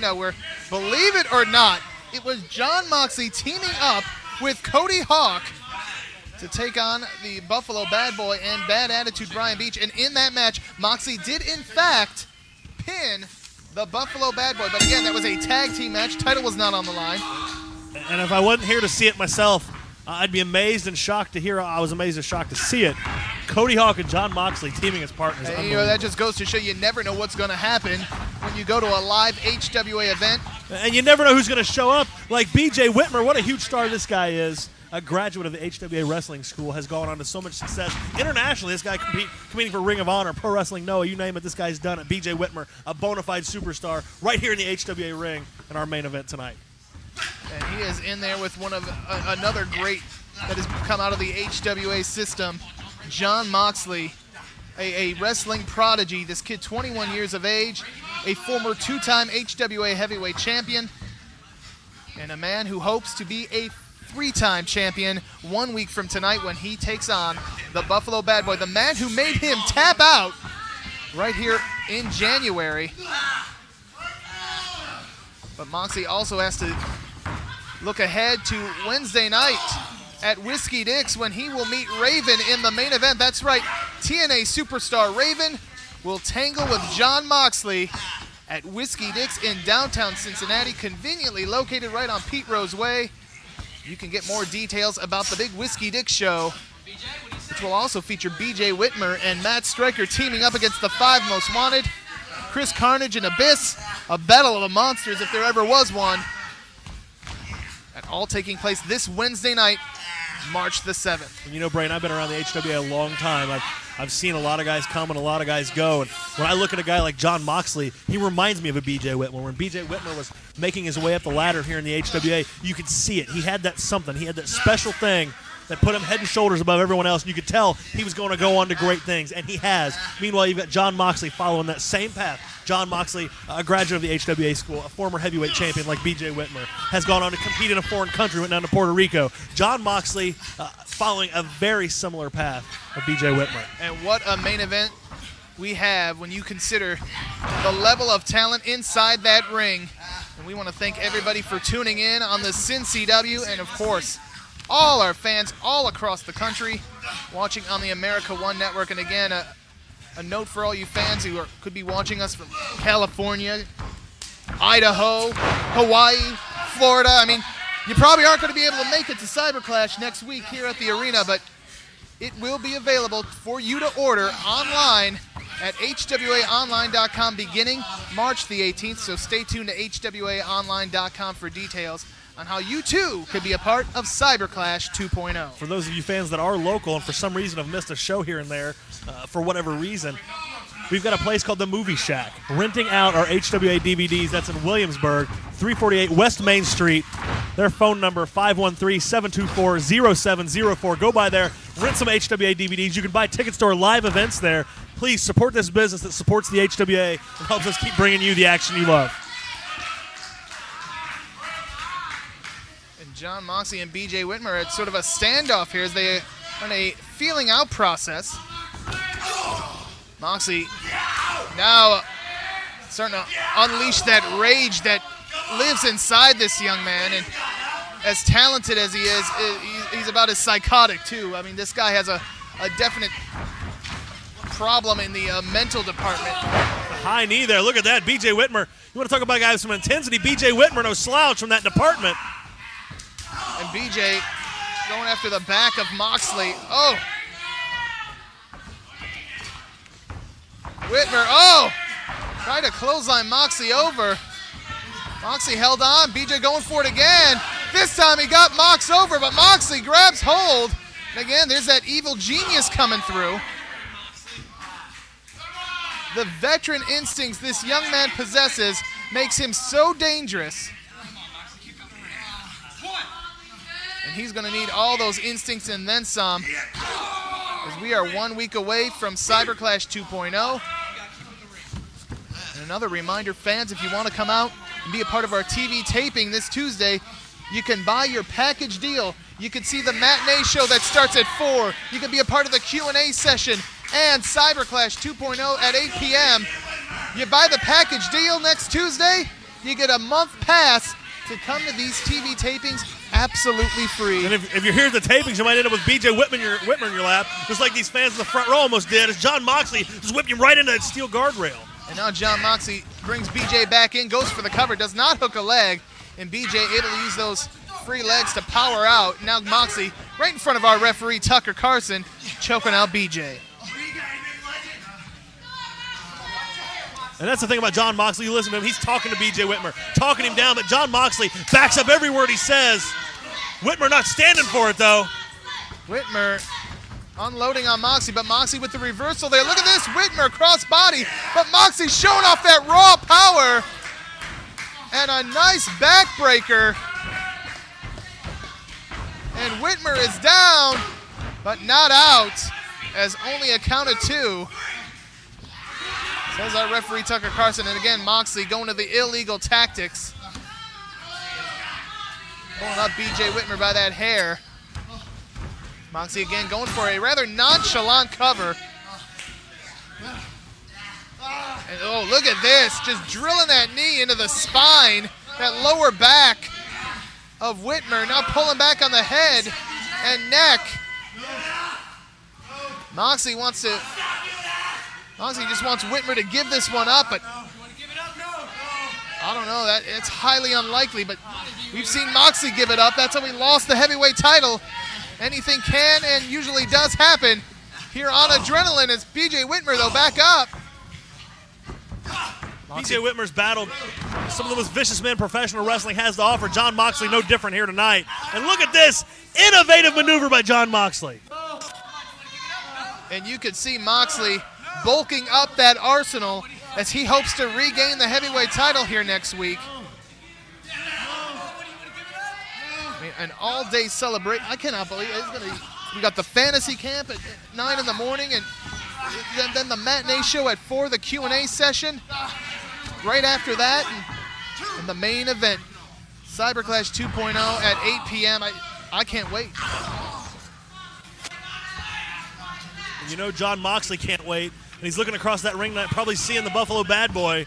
Where, believe it or not, it was Jon Moxley teaming up with Cody Hawk to take on the Buffalo Bad Boy and Bad Attitude Brian Beach. And in that match, Moxley did in fact pin the Buffalo Bad Boy. But again, that was a tag team match. Title was not on the line. And if I wasn't here to see it myself, I'd be amazed and shocked to hear. I was amazed and shocked to see it. Cody Hawk and Jon Moxley teaming as partners. And, that just goes to show you never know what's going to happen when you go to a live HWA event. And you never know who's going to show up. Like BJ Whitmer, what a huge star this guy is. A graduate of the HWA Wrestling School, has gone on to so much success internationally. This guy competing for Ring of Honor, Pro Wrestling Noah, you name it, this guy's done it. BJ Whitmer, a bona fide superstar, right here in the HWA ring in our main event tonight. And he is in there with one of another great that has come out of the HWA system, Jon Moxley, a wrestling prodigy. This kid, 21 years of age, a former two-time HWA heavyweight champion, and a man who hopes to be a three-time champion 1 week from tonight when he takes on the Buffalo Bad Boy, the man who made him tap out right here in January. But Moxley also has to look ahead to Wednesday night at Whiskey Dick's when he will meet Raven in the main event. That's right, TNA superstar Raven will tangle with Jon Moxley at Whiskey Dick's in downtown Cincinnati, conveniently located right on Pete Rose Way. You can get more details about the big Whiskey Dick show, which will also feature BJ Whitmer and Matt Stryker teaming up against the Five Most Wanted, Chris Carnage and Abyss, a battle of the monsters if there ever was one. And all taking place this Wednesday night, March the 7th. And you know, Brain, I've been around the HWA a long time. I've seen a lot of guys come and a lot of guys go. And when I look at a guy like Jon Moxley, he reminds me of a BJ Whitmer. When BJ Whitmer was making his way up the ladder here in the HWA, you could see it. He had that something. He had that special thing that put him head and shoulders above everyone else. And you could tell he was going to go on to great things, and he has. Meanwhile, you've got Jon Moxley following that same path. Jon Moxley, a graduate of the HWA school, a former heavyweight champion like BJ Whitmer, has gone on to compete in a foreign country, went down to Puerto Rico. Jon Moxley following a very similar path of BJ Whitmer. And what a main event we have when you consider the level of talent inside that ring. And we want to thank everybody for tuning in on the CinCW, and of course, all our fans all across the country watching on the America One Network. And again, a note for all you fans who could be watching us from California, Idaho, Hawaii, Florida. I mean, you probably aren't going to be able to make it to Cyberclash next week here at the arena, but it will be available for you to order online at hwaonline.com beginning March the 18th. So stay tuned to hwaonline.com for details on how you too could be a part of Cyberclash 2.0. For those of you fans that are local and for some reason have missed a show here and there, for whatever reason, we've got a place called the Movie Shack, renting out our HWA DVDs. That's in Williamsburg, 348 West Main Street. Their phone number, 513-724-0704. Go by there, rent some HWA DVDs. You can buy tickets to our live events there. Please support this business that supports the HWA and helps us keep bringing you the action you love. Jon Moxley and BJ Whitmer at sort of a standoff here as they are on a feeling out process. Moxley now starting to unleash that rage that lives inside this young man, and as talented as he is, he's about as psychotic too. I mean, this guy has a definite problem in the mental department. High knee there, look at that, BJ Whitmer. You want to talk about a guy with some intensity, BJ Whitmer, no slouch from that department. And BJ going after the back of Moxley. Oh! Whitmer, oh! Tried to clothesline Moxley over. Moxley held on. BJ going for it again. This time he got Mox over, but Moxley grabs hold. And again, there's that evil genius coming through. The veteran instincts this young man possesses makes him so dangerous. And he's going to need all those instincts and then some, as we are 1 week away from Cyberclash 2.0. And another reminder, fans, if you want to come out and be a part of our TV taping this Tuesday, you can buy your package deal. You can see the matinee show that starts at 4. You can be a part of the Q&A session and Cyberclash 2.0 at 8 p.m. You buy the package deal next Tuesday, You get a month pass to come to these TV tapings absolutely free. And if you're here at the tapings, you might end up with BJ Whitmer in your lap, just like these fans in the front row almost did, as John Moxley just whipped him right into that steel guardrail. And now John Moxley brings BJ back in, goes for the cover, does not hook a leg, and BJ able to use those free legs to power out. Now Moxley, right in front of our referee, Tucker Carlson, choking out BJ. And that's the thing about John Moxley. You listen to him, he's talking to BJ Whitmer, talking him down, but John Moxley backs up every word he says. Whitmer not standing for it, though. Whitmer unloading on Moxley, but Moxley with the reversal there. Look at this, Whitmer cross body, but Moxley showing off that raw power. And a nice backbreaker. And Whitmer is down, but not out, as only a count of 2. Says our referee, Tucker Carlson. And again, Moxley going to the illegal tactics. Pulling up BJ Whitmer by that hair. Moxley again going for a rather nonchalant cover. And oh, look at this. Just drilling that knee into the spine, that lower back of Whitmer. Now pulling back on the head and neck. Moxley just wants Whitmer to give this one up, but I don't know. It's highly unlikely, but we've seen Moxley give it up. That's how he lost the heavyweight title. Anything can and usually does happen here on Adrenaline as BJ Whitmer, though, back up. BJ Whitmer's battled some of the most vicious men professional wrestling has to offer. John Moxley no different here tonight. And look at this innovative maneuver by John Moxley. And you could see Moxley bulking up that arsenal as he hopes to regain the heavyweight title here next week. I mean, an all-day celebration. I cannot believe it. We got the fantasy camp at 9 in the morning, and then the matinee show at 4, the Q&A session. Right after that, and the main event, Cyberclash 2.0 at 8 p.m. I can't wait. You know John Moxley can't wait. And he's looking across that ring, probably seeing the Buffalo Bad Boy.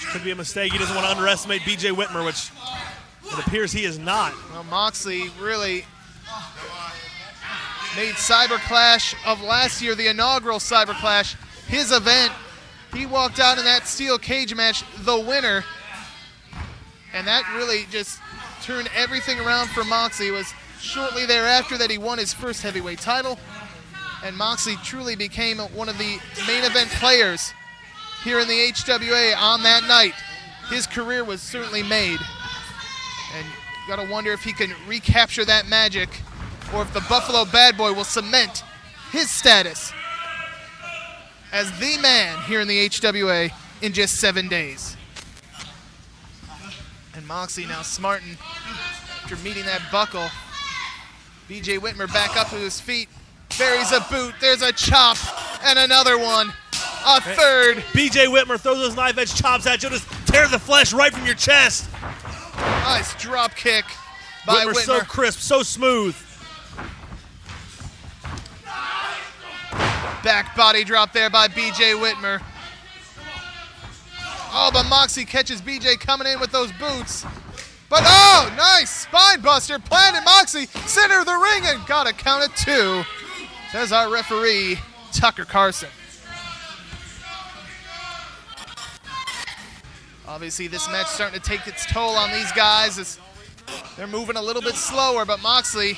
Could be a mistake. He doesn't want to underestimate BJ Whitmer, which it appears he is not. Well, Moxley really made Cyberclash of last year, the inaugural Cyberclash, his event. He walked out in that steel cage match the winner. And that really just turned everything around for Moxley. It was shortly thereafter that he won his first heavyweight title. And Moxley truly became one of the main event players here in the HWA on that night. His career was certainly made. And you gotta wonder if he can recapture that magic or if the Buffalo Bad Boy will cement his status as the man here in the HWA in just 7 days. And Moxley now smarting after meeting that buckle. BJ Whitmer back up to his feet. Buries a boot, there's a chop, and another one, a third. BJ Whitmer throws those knife-edge chops at you, just tear the flesh right from your chest. Nice drop kick by Whitmer. So crisp, so smooth. Back body drop there by BJ Whitmer. Oh, but Moxley catches BJ coming in with those boots. But oh, nice spine buster, planted Moxley, center of the ring, and got a count of 2. Says our referee, Tucker Carlson. Obviously, this match starting to take its toll on these guys as they're moving a little bit slower, but Moxley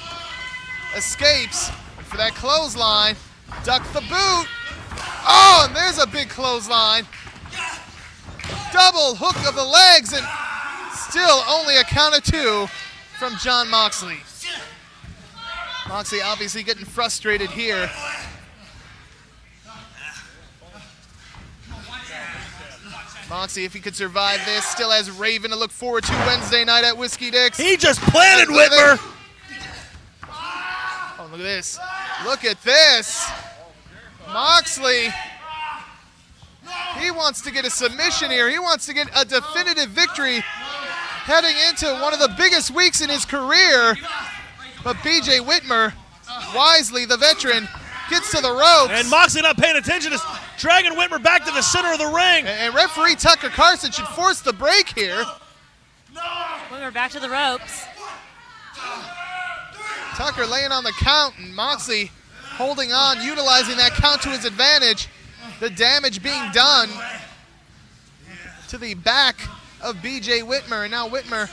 escapes for that clothesline. Duck the boot. Oh, and there's a big clothesline. Double hook of the legs, and still only a count of 2 from John Moxley. Moxley obviously getting frustrated here. Moxley, if he could survive this, still has Raven to look forward to Wednesday night at Whiskey Dick's. He just planted Whitmer. Oh, look at this. Look at this. Moxley, he wants to get a submission here. He wants to get a definitive victory heading into one of the biggest weeks in his career. But BJ Whitmer, wisely, the veteran, gets to the ropes. And Moxley not paying attention. dragging Whitmer back to the center of the ring. And referee Tucker Carlson should force the break here. Whitmer back to the ropes. Tucker laying on the count, and Moxley holding on, utilizing that count to his advantage. The damage being done to the back of BJ Whitmer, and now Whitmer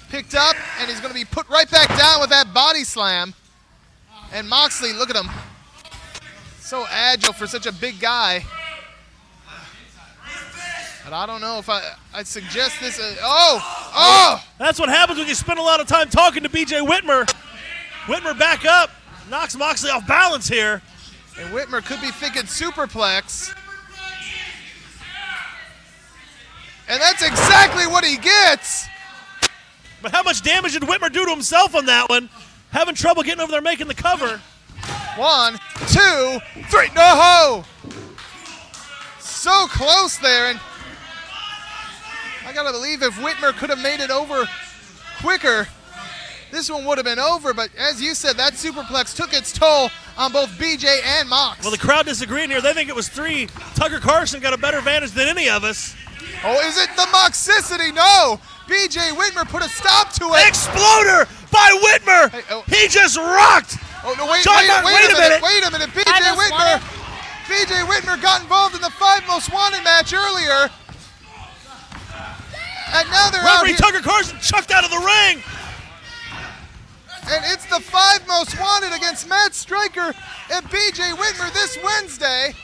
picked up, and he's going to be put right back down with that body slam. And Moxley, look at him, so agile for such a big guy. But I don't know if I'd suggest this. That's what happens when you spend a lot of time talking to BJ Whitmer. Whitmer back up, knocks Moxley off balance here. And Whitmer could be thinking superplex. And that's exactly what he gets. But how much damage did Whitmer do to himself on that one? Having trouble getting over there making the cover. 1, 2, 3, no! So close there, and I gotta believe if Whitmer could have made it over quicker, this one would have been over, but as you said, that superplex took its toll on both BJ and Mox. Well, the crowd disagreeing here. They think it was 3. Tucker Carlson got a better advantage than any of us. Oh, is it the Moxicity? No! BJ Whitmer put a stop to it. Exploder by Whitmer. Hey, oh. He just rocked. Oh, no, wait a minute. BJ Whitmer got involved in the 5 Most Wanted match earlier. And now they're out Referee here. Tucker Carlson chucked out of the ring. And it's the 5 Most Wanted against Matt Stryker and BJ Whitmer this Wednesday.